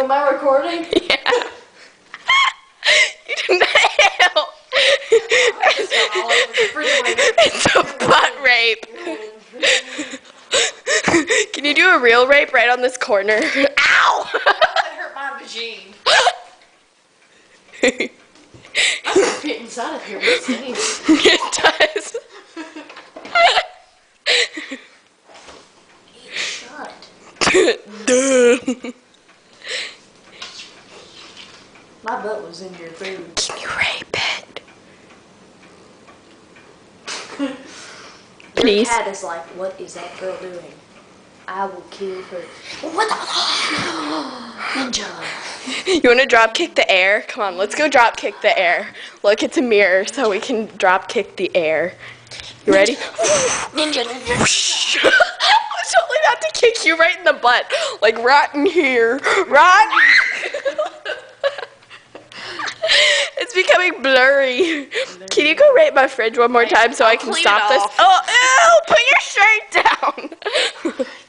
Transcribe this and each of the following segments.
Am I recording? Yeah. You didn't nail. It's a butt rape. Can you do a real rape right on this corner? Ow! That hurt my vagine. I can fit inside of here. What stinks? It does. Eat shut. Duh. My butt was in your food. Can you rape it? Your Please. cat is like, what is that girl doing? I will kill her. What the Ninja. You want to drop kick the air? Come on, let's go drop kick the air. Look, it's a mirror, so we can drop kick the air. You ready? Ninja. I was totally about to kick you right in the butt. Like right in here. Right. It's becoming blurry. Can you go rape my fridge one more time so I can stop this? Oh, ew! Put your shirt down.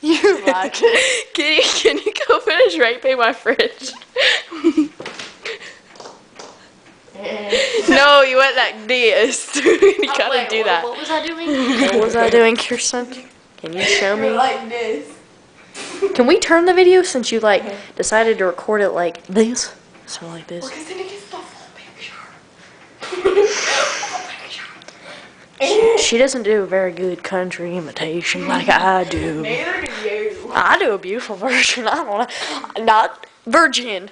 You like it. Can you go finish raping my fridge? No, you went like this. You gotta do that. What was I doing? What was I doing, Kirsten? Can you show me? Like this. Can we turn the video since you like decided to record it like this? So like this. Because then it gets the full picture. She doesn't do a very good country imitation like I do. Neither do you. I do a beautiful version. I don't know. Not virgin.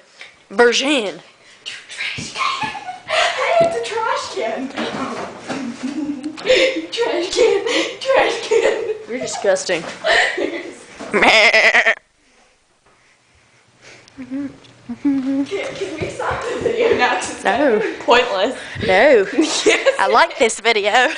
Virgin. Trash can. Hey, it's a trash can. Trash can. Trash can. You're disgusting. Can we stop the video now? No. Pointless. No. Yes. I like this video.